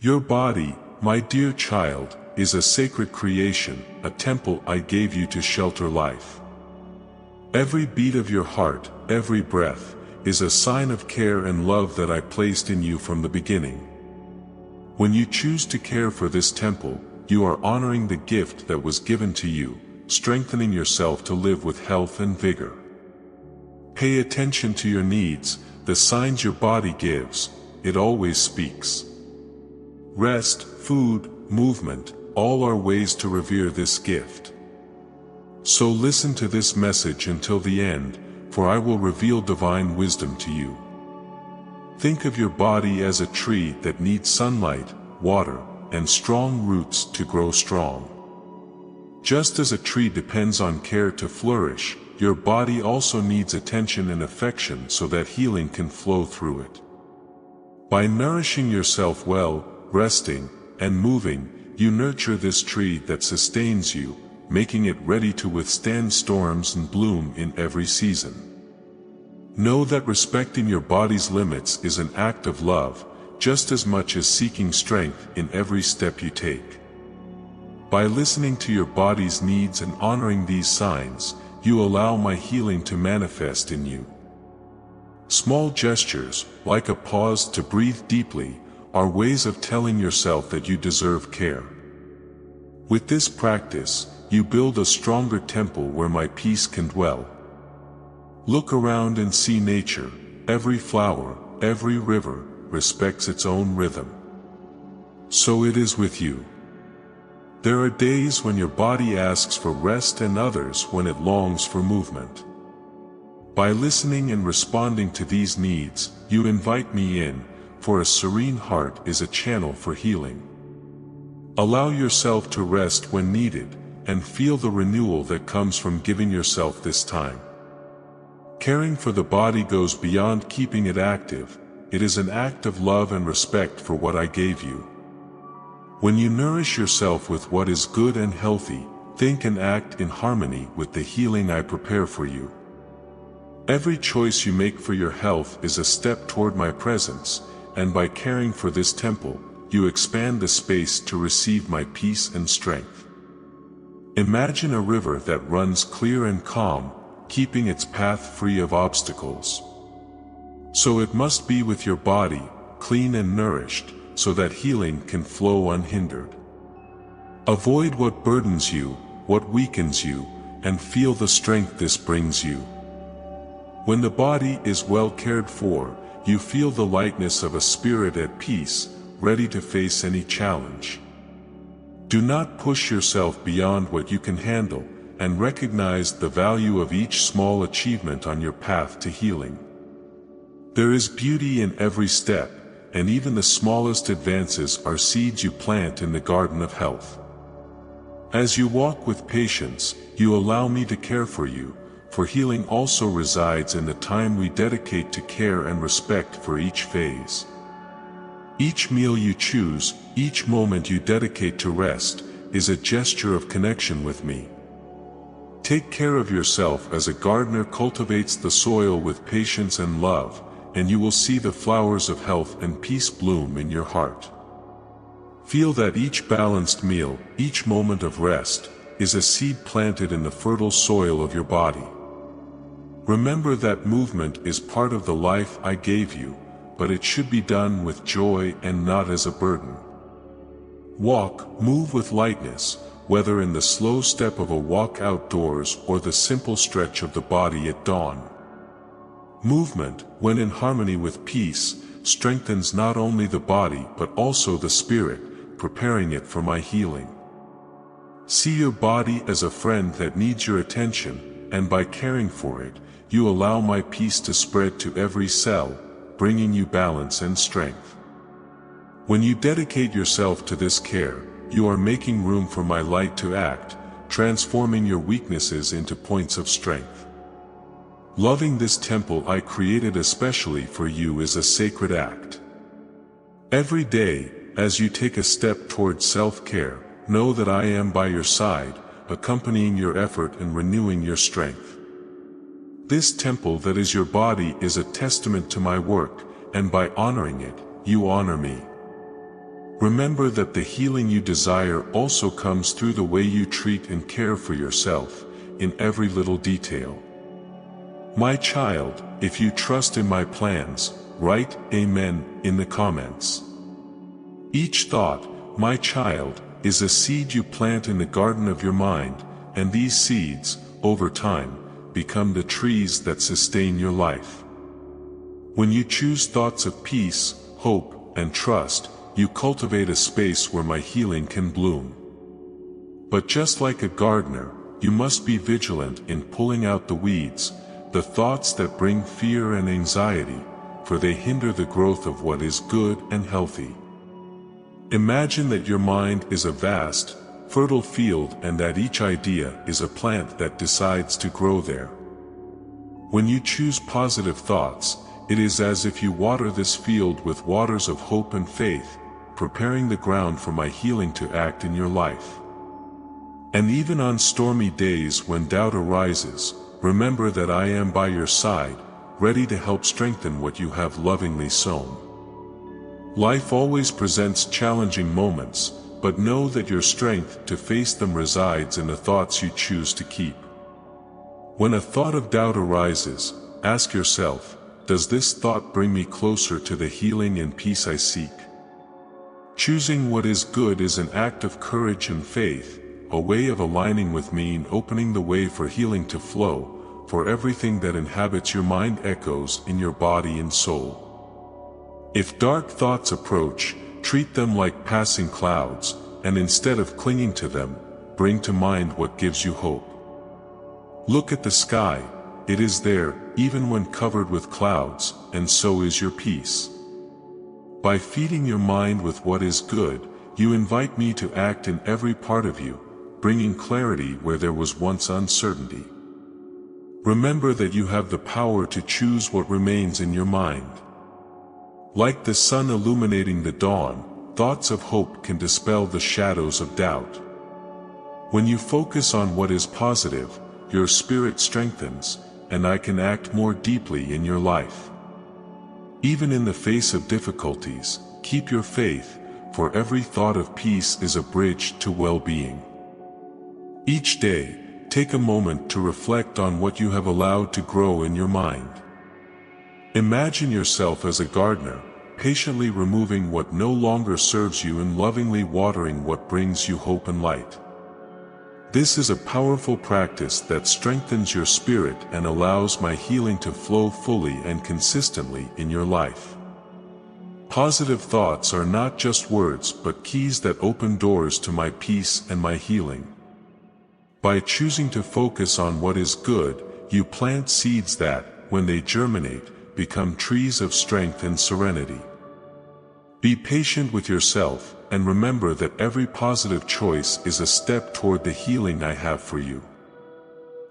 Your body, my dear child, is a sacred creation, a temple I gave you to shelter life. Every beat of your heart, every breath, is a sign of care and love that I placed in you from the beginning. When you choose to care for this temple, you are honoring the gift that was given to you, strengthening yourself to live with health and vigor. Pay attention to your needs, the signs your body gives, it always speaks. Rest, food, movement, all are ways to revere this gift. So listen to this message until the end, for I will reveal divine wisdom to you. Think of your body as a tree that needs sunlight, water, and strong roots to grow strong. Just as a tree depends on care to flourish, your body also needs attention and affection so that healing can flow through it. By nourishing yourself well, resting, and moving, you nurture this tree that sustains you, making it ready to withstand storms and bloom in every season. Know that respecting your body's limits is an act of love, just as much as seeking strength in every step you take. By listening to your body's needs and honoring these signs, you allow my healing to manifest in you. Small gestures, like a pause to breathe deeply, are ways of telling yourself that you deserve care. With this practice, you build a stronger temple where my peace can dwell. Look around and see nature. Every flower, every river, respects its own rhythm. So it is with you. There are days when your body asks for rest and others when it longs for movement. By listening and responding to these needs, you invite me in, for a serene heart is a channel for healing. Allow yourself to rest when needed, and feel the renewal that comes from giving yourself this time. Caring for the body goes beyond keeping it active, it is an act of love and respect for what I gave you. When you nourish yourself with what is good and healthy, think and act in harmony with the healing I prepare for you. Every choice you make for your health is a step toward my presence, and by caring for this temple, you expand the space to receive my peace and strength. Imagine a river that runs clear and calm, keeping its path free of obstacles. So it must be with your body, clean and nourished, so that healing can flow unhindered. Avoid what burdens you, what weakens you, and feel the strength this brings you. When the body is well cared for, you feel the lightness of a spirit at peace, ready to face any challenge. Do not push yourself beyond what you can handle, and recognize the value of each small achievement on your path to healing. There is beauty in every step, and even the smallest advances are seeds you plant in the garden of health. As you walk with patience, you allow me to care for you, for healing also resides in the time we dedicate to care and respect for each phase. Each meal you choose, each moment you dedicate to rest, is a gesture of connection with me. Take care of yourself as a gardener cultivates the soil with patience and love, and you will see the flowers of health and peace bloom in your heart. Feel that each balanced meal, each moment of rest, is a seed planted in the fertile soil of your body. Remember that movement is part of the life I gave you, but it should be done with joy and not as a burden. Walk, move with lightness, whether in the slow step of a walk outdoors or the simple stretch of the body at dawn. Movement, when in harmony with peace, strengthens not only the body but also the spirit, preparing it for my healing. See your body as a friend that needs your attention, and by caring for it, you allow my peace to spread to every cell, bringing you balance and strength. When you dedicate yourself to this care, you are making room for my light to act, transforming your weaknesses into points of strength. Loving this temple I created especially for you is a sacred act. Every day, as you take a step towards self-care, know that I am by your side, accompanying your effort and renewing your strength. This temple that is your body is a testament to my work, and by honoring it, you honor me. Remember that the healing you desire also comes through the way you treat and care for yourself, in every little detail. My child, if you trust in my plans, write Amen in the comments. Each thought, my child, is a seed you plant in the garden of your mind, and these seeds, over time, become the trees that sustain your life. When you choose thoughts of peace, hope, and trust, you cultivate a space where my healing can bloom. But just like a gardener, you must be vigilant in pulling out the weeds, the thoughts that bring fear and anxiety, for they hinder the growth of what is good and healthy. Imagine that your mind is a vast, fertile field and that each idea is a plant that decides to grow there. When you choose positive thoughts, it is as if you water this field with waters of hope and faith, preparing the ground for my healing to act in your life. And even on stormy days when doubt arises, remember that I am by your side, ready to help strengthen what you have lovingly sown. Life always presents challenging moments, but know that your strength to face them resides in the thoughts you choose to keep. When a thought of doubt arises, ask yourself, does this thought bring me closer to the healing and peace I seek? Choosing what is good is an act of courage and faith, a way of aligning with me and opening the way for healing to flow, for everything that inhabits your mind echoes in your body and soul. If dark thoughts approach, treat them like passing clouds, and instead of clinging to them, bring to mind what gives you hope. Look at the sky, it is there, even when covered with clouds, and so is your peace. By feeding your mind with what is good, you invite me to act in every part of you, bringing clarity where there was once uncertainty. Remember that you have the power to choose what remains in your mind. Like the sun illuminating the dawn, thoughts of hope can dispel the shadows of doubt. When you focus on what is positive, your spirit strengthens, and I can act more deeply in your life. Even in the face of difficulties, keep your faith, for every thought of peace is a bridge to well-being. Each day, take a moment to reflect on what you have allowed to grow in your mind. Imagine yourself as a gardener, patiently removing what no longer serves you and lovingly watering what brings you hope and light. This is a powerful practice that strengthens your spirit and allows my healing to flow fully and consistently in your life. Positive thoughts are not just words but keys that open doors to my peace and my healing. By choosing to focus on what is good, you plant seeds that, when they germinate, become trees of strength and serenity. Be patient with yourself, and remember that every positive choice is a step toward the healing I have for you.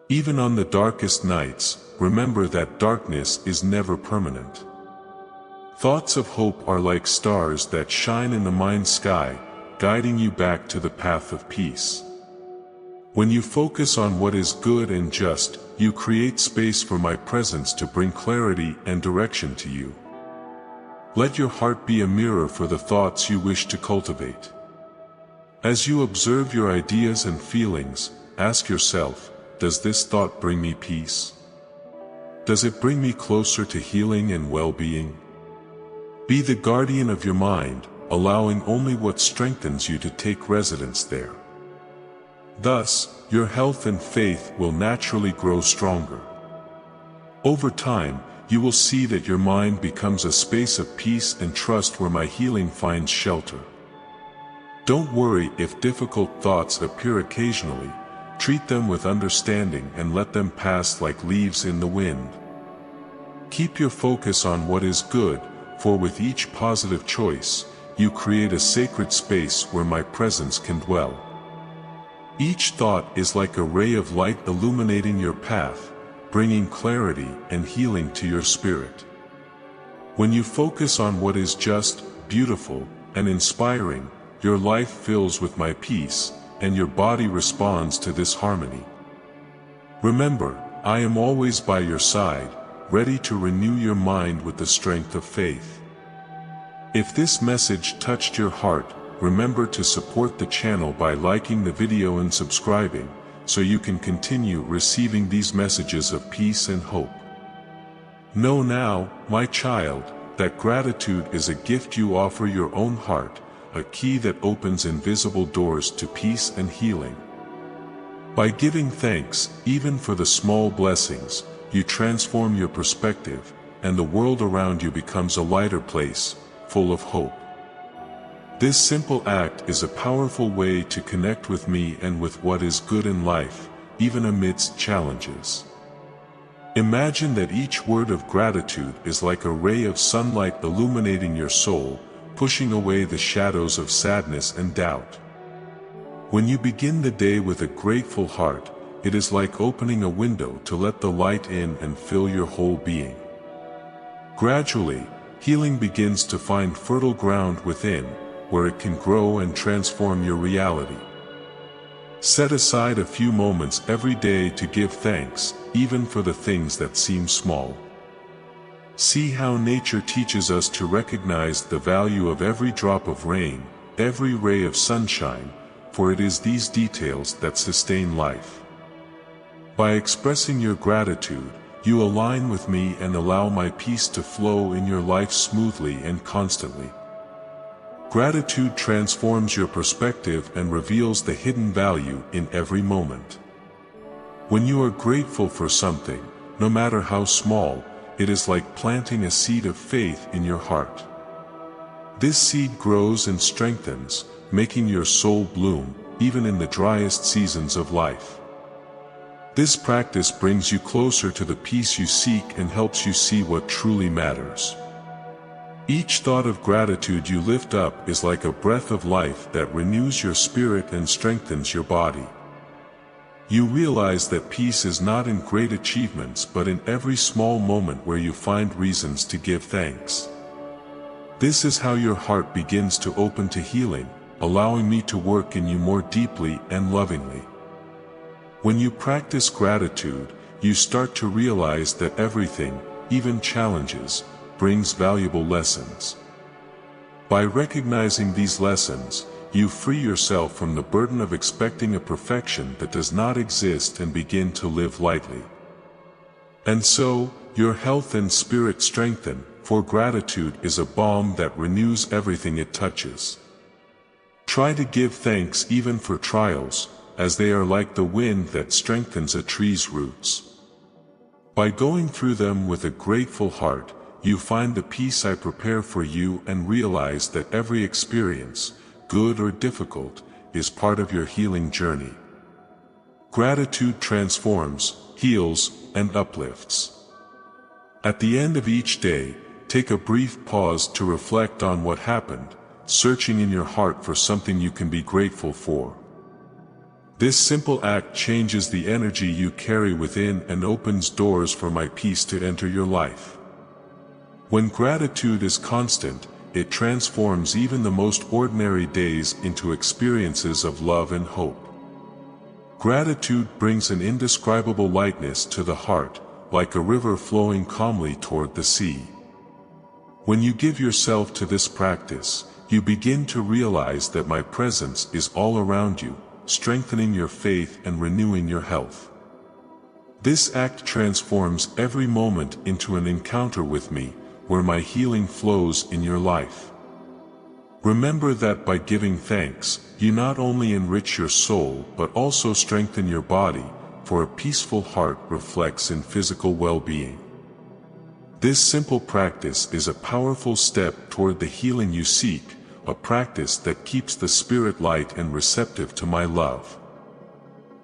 Even on the darkest nights, remember that darkness is never permanent. Thoughts of hope are like stars that shine in the mind's sky, guiding you back to the path of peace. When you focus on what is good and just, you create space for my presence to bring clarity and direction to you. Let your heart be a mirror for the thoughts you wish to cultivate. As you observe your ideas and feelings, ask yourself, does this thought bring me peace? Does it bring me closer to healing and well-being? Be the guardian of your mind, allowing only what strengthens you to take residence there. Thus, your health and faith will naturally grow stronger. Over time, you will see that your mind becomes a space of peace and trust where my healing finds shelter. Don't worry if difficult thoughts appear occasionally, treat them with understanding and let them pass like leaves in the wind. Keep your focus on what is good, for with each positive choice, you create a sacred space where my presence can dwell. Each thought is like a ray of light illuminating your path, bringing clarity and healing to your spirit. When you focus on what is just, beautiful, and inspiring, your life fills with my peace, and your body responds to this harmony. Remember, I am always by your side, ready to renew your mind with the strength of faith. If this message touched your heart, remember to support the channel by liking the video and subscribing, so you can continue receiving these messages of peace and hope. Know now, my child, that gratitude is a gift you offer your own heart, a key that opens invisible doors to peace and healing. By giving thanks, even for the small blessings, you transform your perspective, and the world around you becomes a lighter place, full of hope. This simple act is a powerful way to connect with me and with what is good in life, even amidst challenges. Imagine that each word of gratitude is like a ray of sunlight illuminating your soul, pushing away the shadows of sadness and doubt. When you begin the day with a grateful heart, it is like opening a window to let the light in and fill your whole being. Gradually, healing begins to find fertile ground within, where it can grow and transform your reality. Set aside a few moments every day to give thanks, even for the things that seem small. See how nature teaches us to recognize the value of every drop of rain, every ray of sunshine, for it is these details that sustain life. By expressing your gratitude, you align with me and allow my peace to flow in your life smoothly and constantly. Gratitude transforms your perspective and reveals the hidden value in every moment. When you are grateful for something, no matter how small, it is like planting a seed of faith in your heart. This seed grows and strengthens, making your soul bloom, even in the driest seasons of life. This practice brings you closer to the peace you seek and helps you see what truly matters. Each thought of gratitude you lift up is like a breath of life that renews your spirit and strengthens your body. You realize that peace is not in great achievements but in every small moment where you find reasons to give thanks. This is how your heart begins to open to healing, allowing me to work in you more deeply and lovingly. When you practice gratitude, you start to realize that everything, even challenges, brings valuable lessons. By recognizing these lessons, you free yourself from the burden of expecting a perfection that does not exist and begin to live lightly. And so, your health and spirit strengthen, for gratitude is a balm that renews everything it touches. Try to give thanks even for trials, as they are like the wind that strengthens a tree's roots. By going through them with a grateful heart, you find the peace I prepare for you and realize that every experience, good or difficult, is part of your healing journey. Gratitude transforms, heals, and uplifts. At the end of each day, take a brief pause to reflect on what happened, searching in your heart for something you can be grateful for. This simple act changes the energy you carry within and opens doors for my peace to enter your life. When gratitude is constant, it transforms even the most ordinary days into experiences of love and hope. Gratitude brings an indescribable lightness to the heart, like a river flowing calmly toward the sea. When you give yourself to this practice, you begin to realize that my presence is all around you, strengthening your faith and renewing your health. This act transforms every moment into an encounter with me, where my healing flows in your life. Remember that by giving thanks, you not only enrich your soul but also strengthen your body, for a peaceful heart reflects in physical well-being. This simple practice is a powerful step toward the healing you seek, a practice that keeps the spirit light and receptive to my love.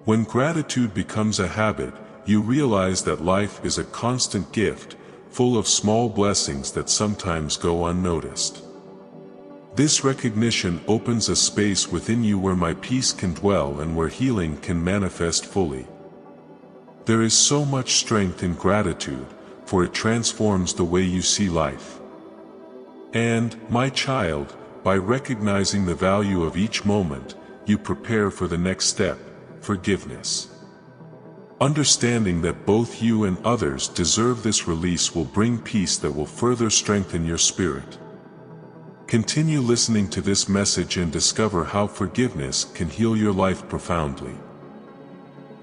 When gratitude becomes a habit, you realize that life is a constant gift, full of small blessings that sometimes go unnoticed. This recognition opens a space within you where my peace can dwell and where healing can manifest fully. There is so much strength in gratitude, for it transforms the way you see life. And, my child, by recognizing the value of each moment, you prepare for the next step, forgiveness. Understanding that both you and others deserve this release will bring peace that will further strengthen your spirit. Continue listening to this message and discover how forgiveness can heal your life profoundly.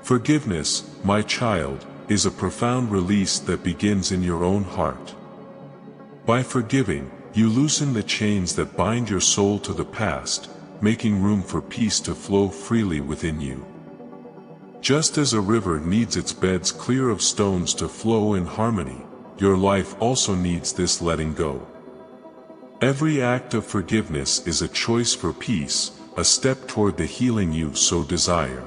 Forgiveness, my child, is a profound release that begins in your own heart. By forgiving, you loosen the chains that bind your soul to the past, making room for peace to flow freely within you. Just as a river needs its beds clear of stones to flow in harmony, your life also needs this letting go. Every act of forgiveness is a choice for peace, a step toward the healing you so desire.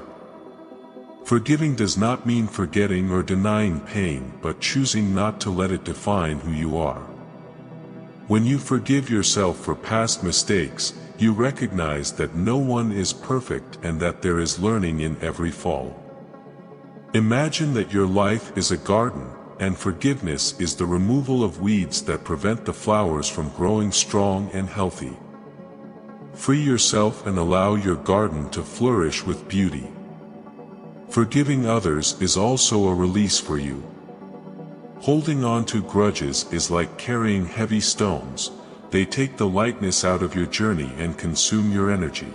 Forgiving does not mean forgetting or denying pain, but choosing not to let it define who you are. When you forgive yourself for past mistakes, you recognize that no one is perfect and that there is learning in every fall. Imagine that your life is a garden, and forgiveness is the removal of weeds that prevent the flowers from growing strong and healthy. Free yourself and allow your garden to flourish with beauty. Forgiving others is also a release for you. Holding on to grudges is like carrying heavy stones. They take the lightness out of your journey and consume your energy.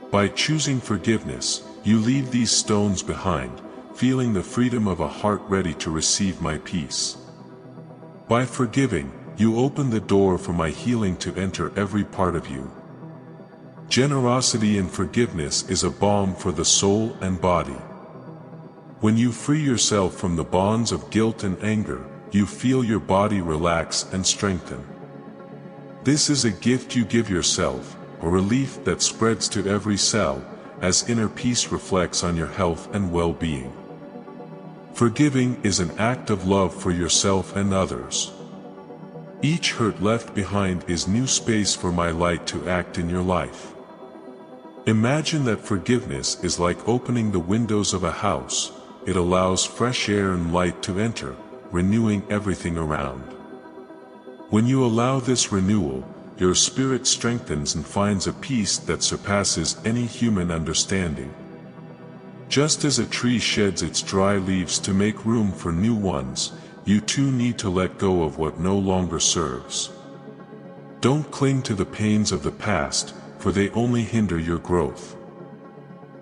By choosing forgiveness, you leave these stones behind, feeling the freedom of a heart ready to receive my peace. By forgiving, you open the door for my healing to enter every part of you. Generosity and forgiveness is a balm for the soul and body. When you free yourself from the bonds of guilt and anger, you feel your body relax and strengthen. This is a gift you give yourself, a relief that spreads to every cell, as inner peace reflects on your health and well-being. Forgiving is an act of love for yourself and others. Each hurt left behind is new space for my light to act in your life. Imagine that forgiveness is like opening the windows of a house. It allows fresh air and light to enter, renewing everything around. When you allow this renewal, your spirit strengthens and finds a peace that surpasses any human understanding. Just as a tree sheds its dry leaves to make room for new ones, you too need to let go of what no longer serves. Don't cling to the pains of the past, for they only hinder your growth.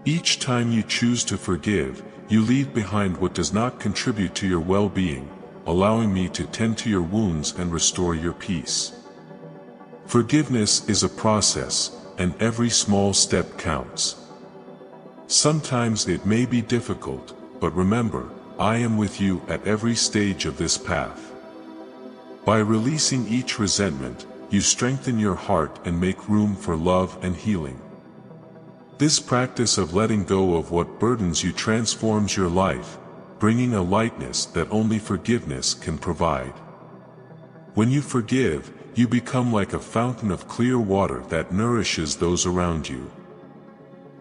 Each time you choose to forgive, you leave behind what does not contribute to your well-being, allowing me to tend to your wounds and restore your peace. Forgiveness is a process, and every small step counts. Sometimes it may be difficult, but remember, I am with you at every stage of this path. By releasing each resentment, you strengthen your heart and make room for love and healing. This practice of letting go of what burdens you transforms your life, bringing a lightness that only forgiveness can provide. When you forgive, you become like a fountain of clear water that nourishes those around you.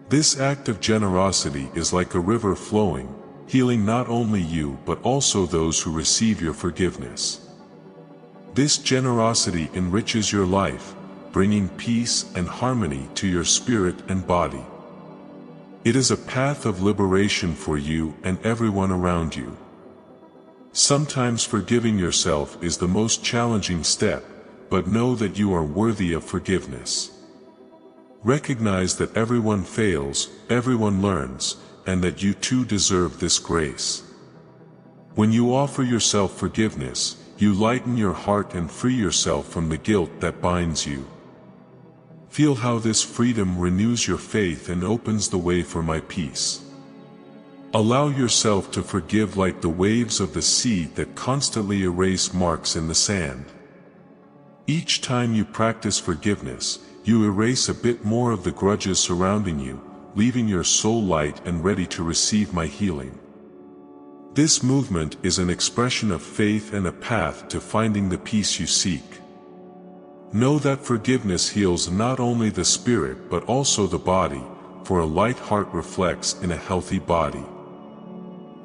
This act of generosity is like a river flowing, healing not only you but also those who receive your forgiveness. This generosity enriches your life, bringing peace and harmony to your spirit and body. It is a path of liberation for you and everyone around you. Sometimes forgiving yourself is the most challenging step, but know that you are worthy of forgiveness. Recognize that everyone fails, everyone learns, and that you too deserve this grace. When you offer yourself forgiveness, you lighten your heart and free yourself from the guilt that binds you. Feel how this freedom renews your faith and opens the way for my peace. Allow yourself to forgive like the waves of the sea that constantly erase marks in the sand. Each time you practice forgiveness, you erase a bit more of the grudges surrounding you, leaving your soul light and ready to receive my healing. This movement is an expression of faith and a path to finding the peace you seek. Know that forgiveness heals not only the spirit but also the body, for a light heart reflects in a healthy body.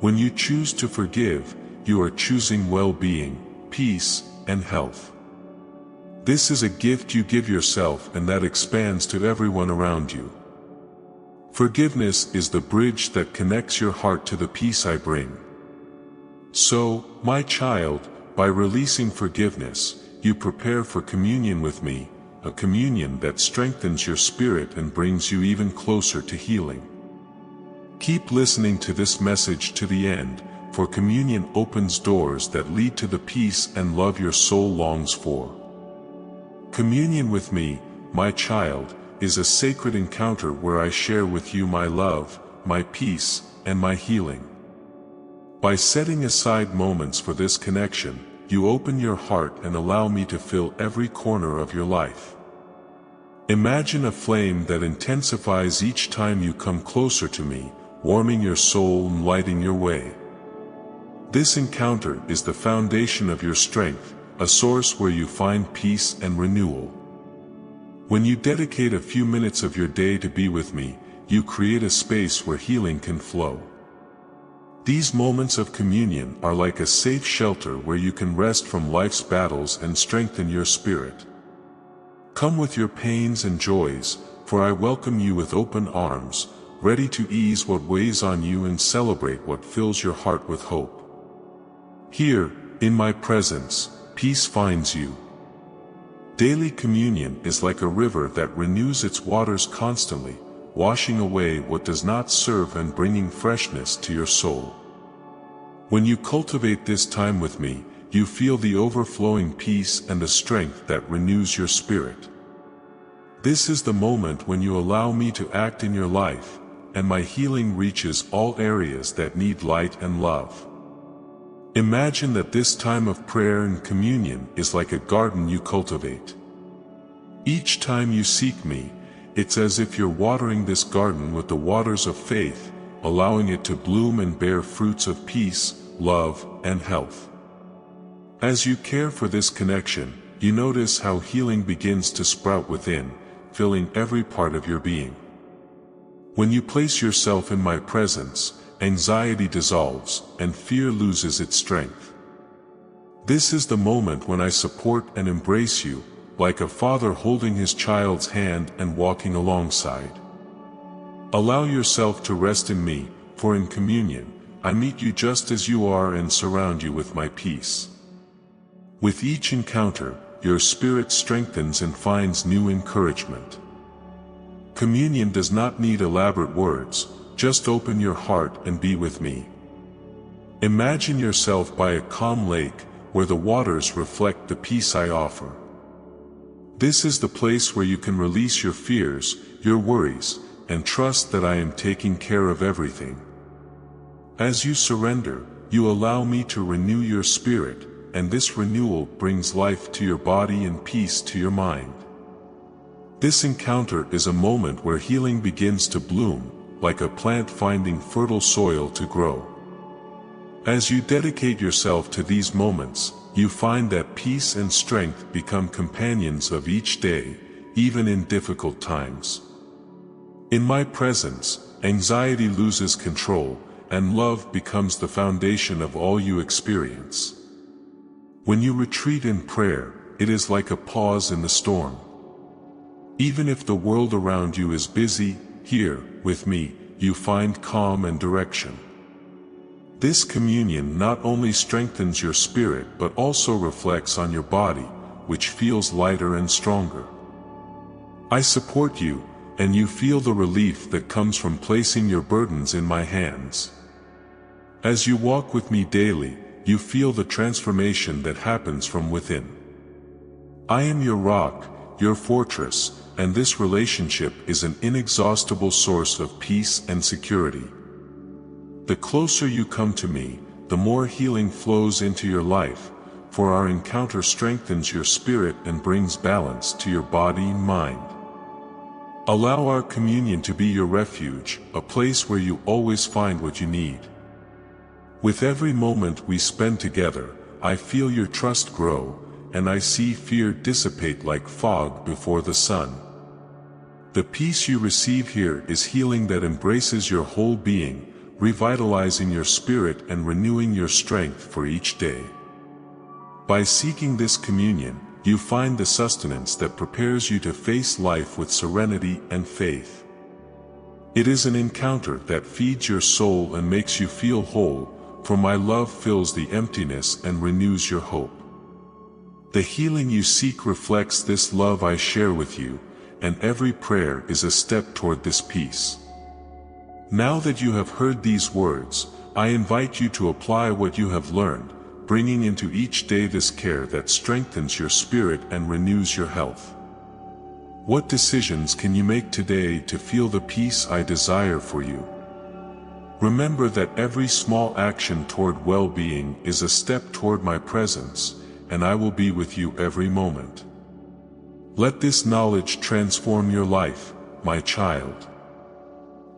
When you choose to forgive, you are choosing well-being, peace, and health. This is a gift you give yourself and that expands to everyone around you. Forgiveness is the bridge that connects your heart to the peace I bring. So, my child, by releasing forgiveness, you prepare for communion with me, a communion that strengthens your spirit and brings you even closer to healing. Keep listening to this message to the end, for communion opens doors that lead to the peace and love your soul longs for. Communion with me, my child, is a sacred encounter where I share with you my love, my peace, and my healing. By setting aside moments for this connection, you open your heart and allow me to fill every corner of your life. Imagine a flame that intensifies each time you come closer to me, warming your soul and lighting your way. This encounter is the foundation of your strength, a source where you find peace and renewal. When you dedicate a few minutes of your day to be with me, you create a space where healing can flow. These moments of communion are like a safe shelter where you can rest from life's battles and strengthen your spirit. Come with your pains and joys, for I welcome you with open arms, ready to ease what weighs on you and celebrate what fills your heart with hope. Here, in my presence, peace finds you. Daily communion is like a river that renews its waters constantly, washing away what does not serve and bringing freshness to your soul. When you cultivate this time with me, you feel the overflowing peace and the strength that renews your spirit. This is the moment when you allow me to act in your life, and my healing reaches all areas that need light and love. Imagine that this time of prayer and communion is like a garden you cultivate. Each time you seek me, it's as if you're watering this garden with the waters of faith, allowing it to bloom and bear fruits of peace, love, and health. As you care for this connection, you notice how healing begins to sprout within, filling every part of your being. When you place yourself in my presence, anxiety dissolves, and fear loses its strength. This is the moment when I support and embrace you, like a father holding his child's hand and walking alongside. Allow yourself to rest in me, for in communion, I meet you just as you are and surround you with my peace. With each encounter, your spirit strengthens and finds new encouragement. Communion does not need elaborate words, just open your heart and be with me. Imagine yourself by a calm lake, where the waters reflect the peace I offer. This is the place where you can release your fears, your worries, and trust that I am taking care of everything. As you surrender, you allow me to renew your spirit, and this renewal brings life to your body and peace to your mind. This encounter is a moment where healing begins to bloom, like a plant finding fertile soil to grow. As you dedicate yourself to these moments, you find that peace and strength become companions of each day, even in difficult times. In my presence, anxiety loses control, and love becomes the foundation of all you experience. When you retreat in prayer, it is like a pause in the storm. Even if the world around you is busy, here, with me, you find calm and direction. This communion not only strengthens your spirit but also reflects on your body, which feels lighter and stronger. I support you, and you feel the relief that comes from placing your burdens in my hands. As you walk with me daily, you feel the transformation that happens from within. I am your rock, your fortress, and this relationship is an inexhaustible source of peace and security. The closer you come to me, the more healing flows into your life, for our encounter strengthens your spirit and brings balance to your body and mind. Allow our communion to be your refuge, a place where you always find what you need. With every moment we spend together, I feel your trust grow, and I see fear dissipate like fog before the sun. The peace you receive here is healing that embraces your whole being, revitalizing your spirit and renewing your strength for each day. By seeking this communion, you find the sustenance that prepares you to face life with serenity and faith. It is an encounter that feeds your soul and makes you feel whole, for my love fills the emptiness and renews your hope. The healing you seek reflects this love I share with you, and every prayer is a step toward this peace. Now that you have heard these words, I invite you to apply what you have learned, bringing into each day this care that strengthens your spirit and renews your health. What decisions can you make today to feel the peace I desire for you? Remember that every small action toward well-being is a step toward my presence, and I will be with you every moment. Let this knowledge transform your life, my child.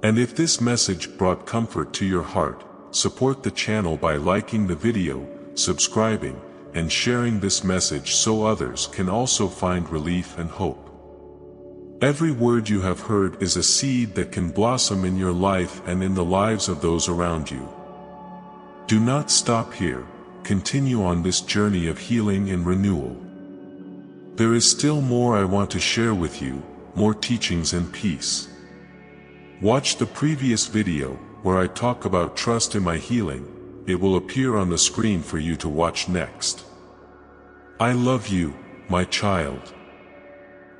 And if this message brought comfort to your heart, support the channel by liking the video, subscribing, and sharing this message so others can also find relief and hope. Every word you have heard is a seed that can blossom in your life and in the lives of those around you. Do not stop here. Continue on this journey of healing and renewal. There is still more I want to share with you, more teachings and peace. Watch the previous video, where I talk about trust in my healing. It will appear on the screen for you to watch next. I love you, my child.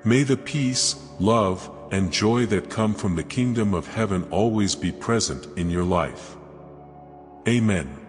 May the peace, love, and joy that come from the kingdom of heaven always be present in your life. Amen.